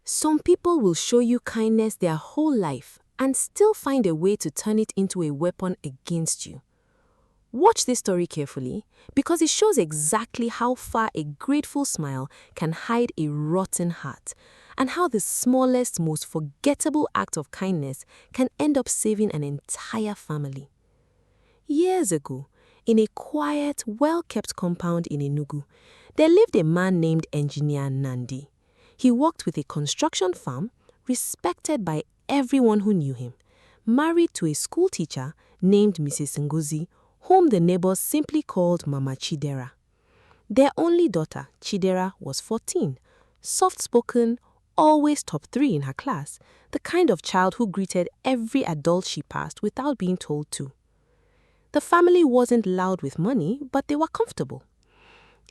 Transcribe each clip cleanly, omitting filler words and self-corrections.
Some people will show you kindness their whole life and still find a way to turn it into a weapon against you. Watch this story carefully because it shows exactly how far a grateful smile can hide a rotten heart and how the smallest, most forgettable act of kindness can end up saving an entire family. Years ago, in a quiet, well-kept compound in Enugu, there lived a man named Engineer Nandi. He worked with a construction firm, respected by everyone who knew him, married to a school teacher named Mrs. Ngozi, whom the neighbors simply called Mama Chidera. Their only daughter, Chidera, was 14, soft-spoken, always top 3 in her class, the kind of child who greeted every adult she passed without being told to. The family wasn't loud with money, but they were comfortable.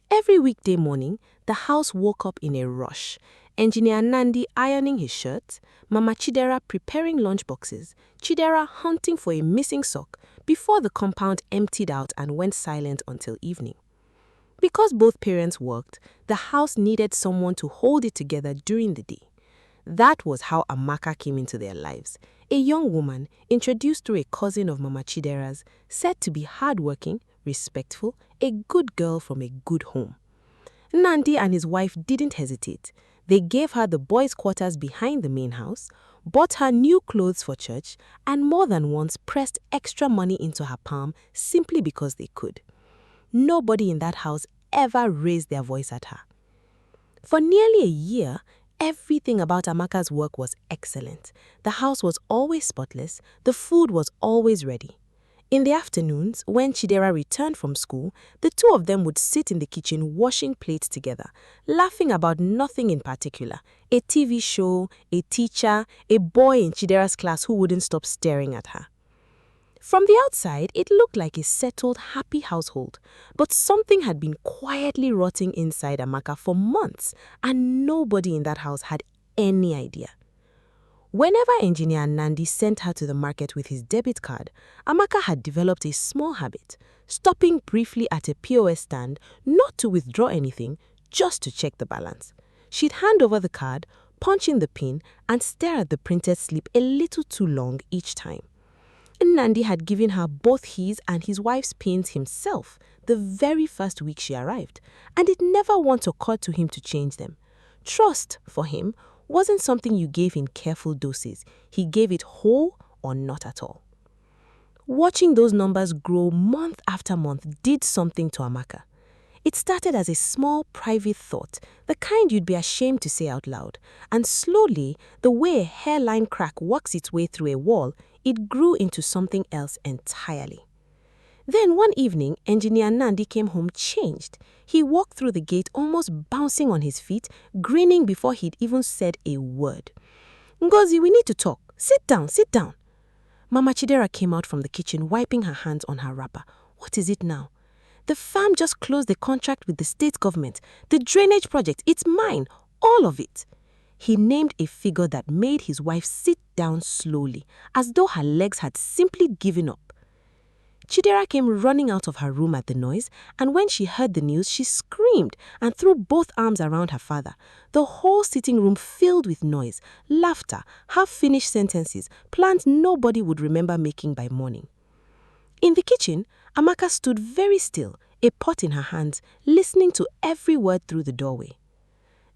Every weekday morning, the house woke up in a rush. Engineer Nandi ironing his shirt, Mama Chidera preparing lunchboxes, Chidera hunting for a missing sock before the compound emptied out and went silent until evening. Because both parents worked, the house needed someone to hold it together during the day. That was how Amaka came into their lives, a young woman introduced through a cousin of Mama Chidera's, said to be hardworking, respectful, a good girl from a good home. Nandi and his wife didn't hesitate. They gave her the boys' quarters behind the main house, bought her new clothes for church, and more than once pressed extra money into her palm simply because they could. Nobody in that house ever raised their voice at her. For nearly a year, everything about Amaka's work was excellent. The house was always spotless, the food was always ready. In the afternoons, when Chidera returned from school, the two of them would sit in the kitchen washing plates together, laughing about nothing in particular, a TV show, a teacher, a boy in Chidera's class who wouldn't stop staring at her. From the outside, it looked like a settled, happy household, but something had been quietly rotting inside Amaka for months, and nobody in that house had any idea. Whenever Engineer Nandi sent her to the market with his debit card, Amaka had developed a small habit, stopping briefly at a POS stand, not to withdraw anything, just to check the balance. She'd hand over the card, punch in the PIN, and stare at the printed slip a little too long each time. Nandi had given her both his and his wife's pins himself the very first week she arrived, and it never once occurred to him to change them. Trust, for him, wasn't something you gave in careful doses. He gave it whole or not at all. Watching those numbers grow month after month did something to Amaka. It started as a small, private thought, the kind you'd be ashamed to say out loud, and slowly, the way a hairline crack works its way through a wall, it grew into something else entirely. Then one evening, Engineer Nandi came home changed. He walked through the gate almost bouncing on his feet, grinning before he'd even said a word. "Ngozi, we need to talk. Sit down, sit down." Mama Chidera came out from the kitchen, wiping her hands on her wrapper. "What is it now?" "The farm just closed the contract with the state government. The drainage project, it's mine, all of it." He named a figure that made his wife sit down slowly, as though her legs had simply given up. Chidera came running out of her room at the noise, and when she heard the news, she screamed and threw both arms around her father. The whole sitting room filled with noise, laughter, half-finished sentences, plans nobody would remember making by morning. In the kitchen, Amaka stood very still, a pot in her hands, listening to every word through the doorway.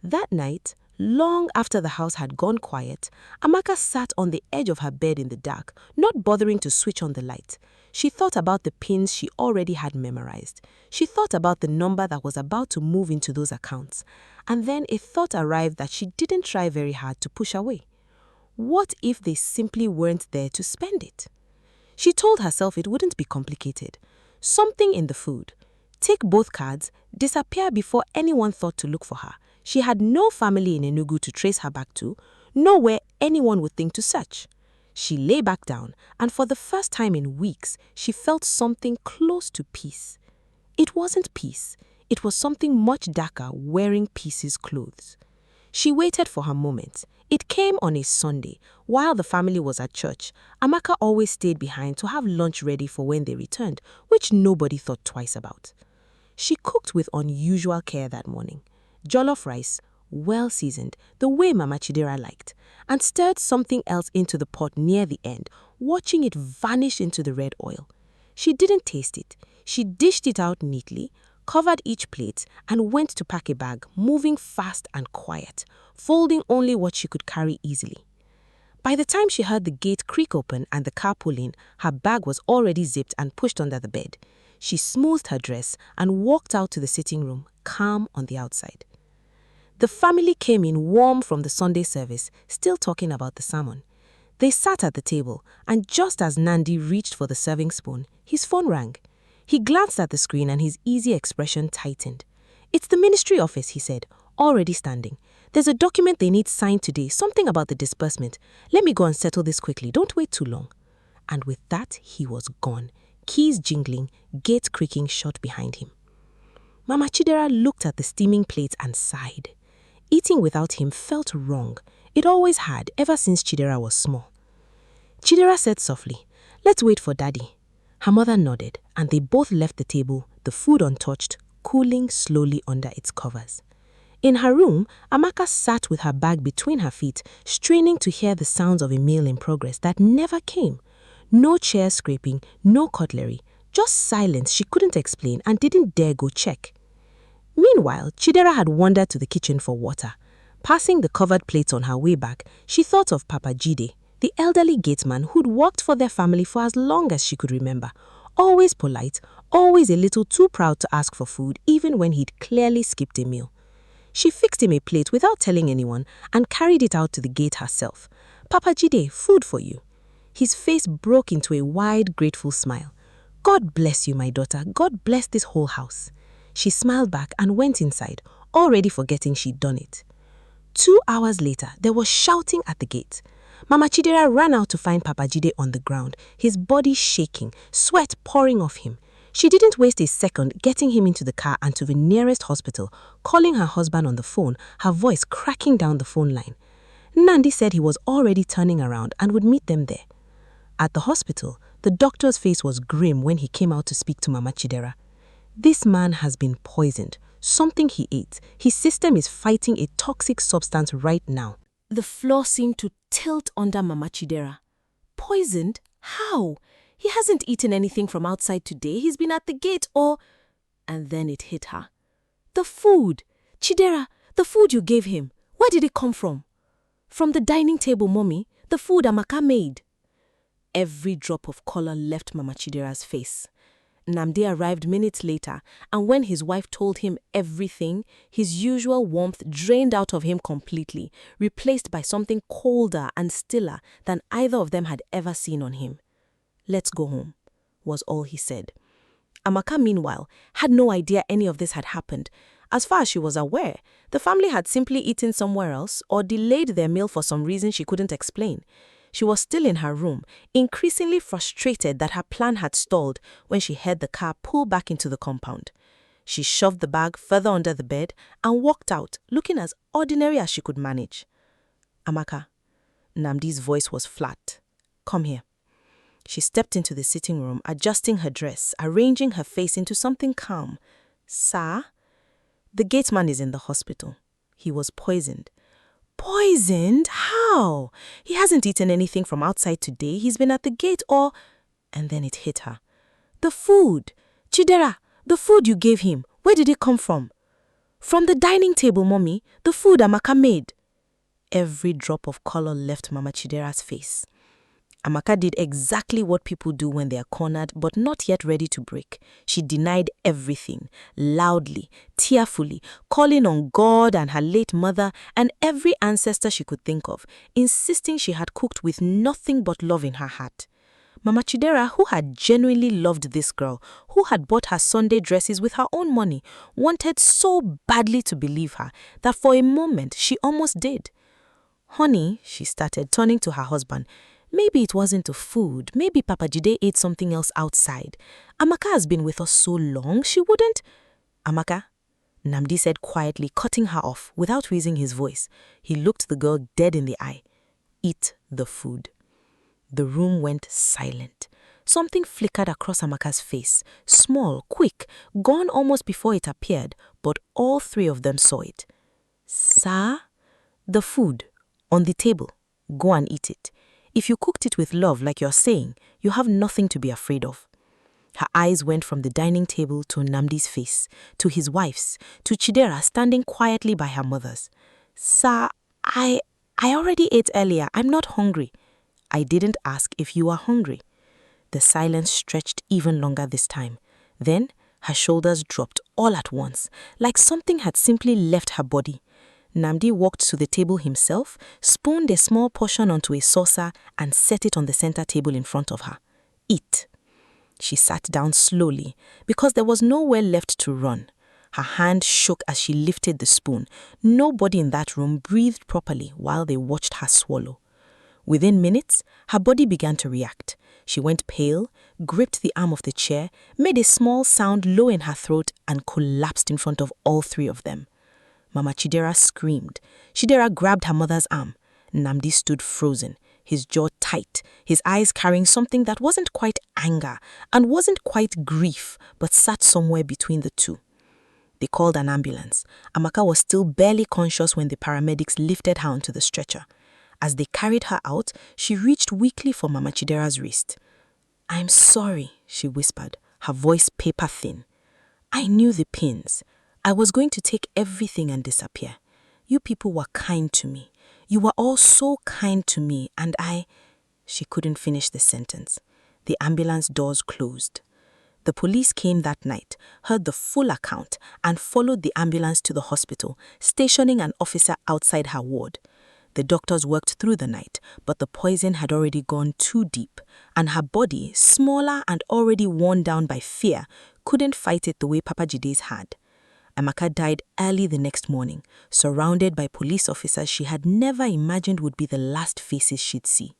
That night, long after the house had gone quiet, Amaka sat on the edge of her bed in the dark, not bothering to switch on the light. She thought about the pins she already had memorized. She thought about the number that was about to move into those accounts. And then a thought arrived that she didn't try very hard to push away. What if they simply weren't there to spend it? She told herself it wouldn't be complicated. Something in the food. Take both cards, disappear before anyone thought to look for her. She had no family in Enugu to trace her back to, nowhere anyone would think to search. She lay back down, and for the first time in weeks, she felt something close to peace. It wasn't peace. It was something much darker wearing peace's clothes. She waited for her moment. It came on a Sunday. While the family was at church, Amaka always stayed behind to have lunch ready for when they returned, which nobody thought twice about. She cooked with unusual care that morning. Jollof rice, well seasoned, the way Mama Chidera liked, and stirred something else into the pot near the end, watching it vanish into the red oil. She didn't taste it. She dished it out neatly, covered each plate, and went to pack a bag, moving fast and quiet, folding only what she could carry easily. By the time she heard the gate creak open and the car pull in, her bag was already zipped and pushed under the bed. She smoothed her dress and walked out to the sitting room, calm on the outside. The family came in warm from the Sunday service, still talking about the sermon. They sat at the table, and just as Nandi reached for the serving spoon, his phone rang. He glanced at the screen and his easy expression tightened. "It's the ministry office," he said, already standing. "There's a document they need signed today, something about the disbursement. Let me go and settle this quickly. Don't wait too long." And with that, he was gone, keys jingling, gate creaking shut behind him. Mama Chidera looked at the steaming plate and sighed. Eating without him felt wrong. It always had, ever since Chidera was small. Chidera said softly, "Let's wait for Daddy." Her mother nodded, and they both left the table, the food untouched, cooling slowly under its covers. In her room, Amaka sat with her bag between her feet, straining to hear the sounds of a meal in progress that never came. No chair scraping, no cutlery, just silence she couldn't explain and didn't dare go check. Meanwhile, Chidera had wandered to the kitchen for water. Passing the covered plates on her way back, she thought of Papa Jide, the elderly gateman who'd worked for their family for as long as she could remember. Always polite, always a little too proud to ask for food, even when he'd clearly skipped a meal. She fixed him a plate without telling anyone and carried it out to the gate herself. "Papa Jide, food for you." His face broke into a wide, grateful smile. "God bless you, my daughter. God bless this whole house." She smiled back and went inside, already forgetting she'd done it. 2 hours later, there was shouting at the gate. Mama Chidera ran out to find Papa Jide on the ground, his body shaking, sweat pouring off him. She didn't waste a second getting him into the car and to the nearest hospital, calling her husband on the phone, her voice cracking down the phone line. Nandi said he was already turning around and would meet them there. At the hospital, the doctor's face was grim when he came out to speak to Mama Chidera. "This man has been poisoned. Something he ate. His system is fighting a toxic substance right now." The floor seemed to tilt under Mama Chidera. "Poisoned? How? He hasn't eaten anything from outside today. He's been at the gate or—" And then it hit her. "The food! Chidera, the food you gave him. Where did it come from?" "From the dining table, Mommy. The food Amaka made." Every drop of color left Mama Chidera's face. Namdi arrived minutes later, and when his wife told him everything, his usual warmth drained out of him completely, replaced by something colder and stiller than either of them had ever seen on him. "Let's go home," was all he said. Amaka, meanwhile, had no idea any of this had happened. As far as she was aware, the family had simply eaten somewhere else or delayed their meal for some reason she couldn't explain. She was still in her room, increasingly frustrated that her plan had stalled when she heard the car pull back into the compound. She shoved the bag further under the bed and walked out, looking as ordinary as she could manage. "Amaka," Namdi's voice was flat. "Come here." She stepped into the sitting room, adjusting her dress, arranging her face into something calm. "Sir?" "The gateman is in the hospital. He was poisoned." "Poisoned? How? He hasn't eaten anything from outside today. He's been at the gate or—" And then it hit her. "The food! Chidera, the food you gave him, where did it come from?" "From the dining table, Mommy. The food Amaka made." Every drop of color left Mama Chidera's face. Amaka did exactly what people do when they are cornered but not yet ready to break. She denied everything, loudly, tearfully, calling on God and her late mother and every ancestor she could think of, insisting she had cooked with nothing but love in her heart. Mama Chidera, who had genuinely loved this girl, who had bought her Sunday dresses with her own money, wanted so badly to believe her that for a moment she almost did. "Honey," she started, turning to her husband, "maybe it wasn't the food. Maybe Papa Jide ate something else outside. Amaka has been with us so long, she wouldn't—" "Amaka," Namdi said quietly, cutting her off without raising his voice. He looked the girl dead in the eye. "Eat the food." The room went silent. Something flickered across Amaka's face, small, quick, gone almost before it appeared, but all three of them saw it. Sir, the food on the table. Go and eat it. If you cooked it with love like you're saying, you have nothing to be afraid of. Her eyes went from the dining table to Nnamdi's face, to his wife's, to Chidera standing quietly by her mother's. Sir, I already ate earlier. I'm not hungry. I didn't ask if you are hungry. The silence stretched even longer this time. Then her shoulders dropped all at once, like something had simply left her body. Nnamdi walked to the table himself, spooned a small portion onto a saucer, and set it on the center table in front of her. Eat. She sat down slowly because there was nowhere left to run. Her hand shook as she lifted the spoon. Nobody in that room breathed properly while they watched her swallow. Within minutes, her body began to react. She went pale, gripped the arm of the chair, made a small sound low in her throat, and collapsed in front of all three of them. Mama Chidera screamed. Chidera grabbed her mother's arm. Nnamdi stood frozen, his jaw tight, his eyes carrying something that wasn't quite anger and wasn't quite grief, but sat somewhere between the two. They called an ambulance. Amaka was still barely conscious when the paramedics lifted her onto the stretcher. As they carried her out, she reached weakly for Mama Chidera's wrist. I'm sorry, she whispered, her voice paper thin. I knew the pins. I was going to take everything and disappear. You people were kind to me. You were all so kind to me, and She couldn't finish the sentence. The ambulance doors closed. The police came that night, heard the full account, and followed the ambulance to the hospital, stationing an officer outside her ward. The doctors worked through the night, but the poison had already gone too deep, and her body, smaller and already worn down by fear, couldn't fight it the way Papa Jide's had. Amaka died early the next morning, surrounded by police officers she had never imagined would be the last faces she'd see.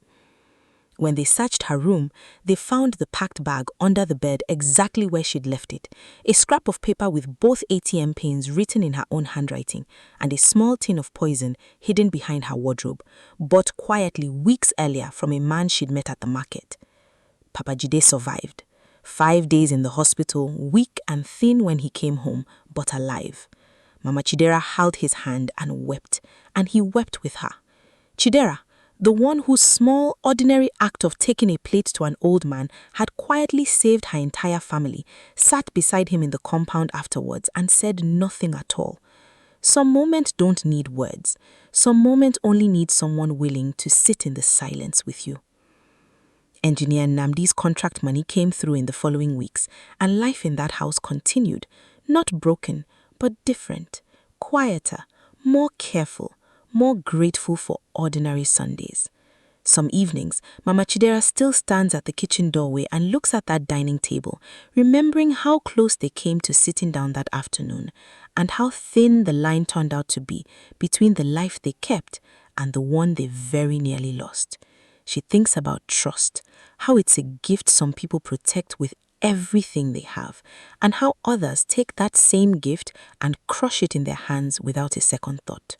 When they searched her room, they found the packed bag under the bed exactly where she'd left it, a scrap of paper with both ATM pins written in her own handwriting, and a small tin of poison hidden behind her wardrobe, bought quietly weeks earlier from a man she'd met at the market. Papa Jide survived. 5 days in the hospital, weak and thin when he came home, but alive. Mama Chidera held his hand and wept, and he wept with her. Chidera, the one whose small, ordinary act of taking a plate to an old man had quietly saved her entire family, sat beside him in the compound afterwards and said nothing at all. Some moments don't need words. Some moments only need someone willing to sit in the silence with you. Engineer Nnamdi's contract money came through in the following weeks, and life in that house continued, not broken, but different, quieter, more careful, more grateful for ordinary Sundays. Some evenings, Mama Chidera still stands at the kitchen doorway and looks at that dining table, remembering how close they came to sitting down that afternoon, and how thin the line turned out to be between the life they kept and the one they very nearly lost. She thinks about trust, how it's a gift some people protect with everything they have, and how others take that same gift and crush it in their hands without a second thought.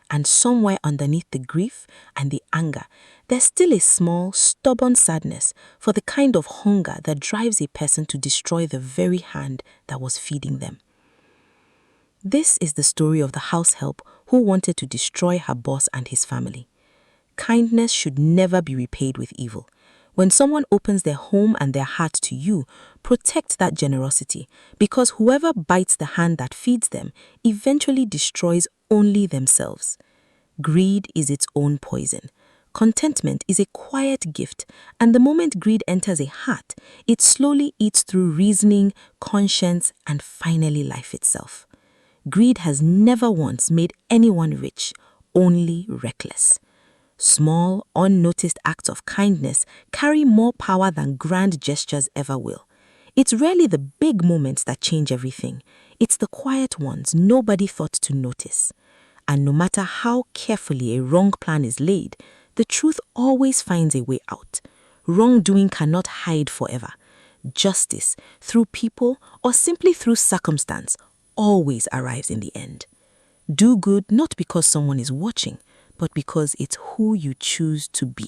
And somewhere underneath the grief and the anger, there's still a small, stubborn sadness for the kind of hunger that drives a person to destroy the very hand that was feeding them. This is the story of the house help who wanted to destroy her boss and his family. Kindness should never be repaid with evil. When someone opens their home and their heart to you, protect that generosity, because whoever bites the hand that feeds them eventually destroys only themselves. Greed is its own poison. Contentment is a quiet gift, and the moment greed enters a heart, it slowly eats through reasoning, conscience, and finally life itself. Greed has never once made anyone rich, only reckless. Small, unnoticed acts of kindness carry more power than grand gestures ever will. It's rarely the big moments that change everything. It's the quiet ones nobody thought to notice. And no matter how carefully a wrong plan is laid, the truth always finds a way out. Wrongdoing cannot hide forever. Justice, through people or simply through circumstance, always arrives in the end. Do good not because someone is watching, but because it's who you choose to be.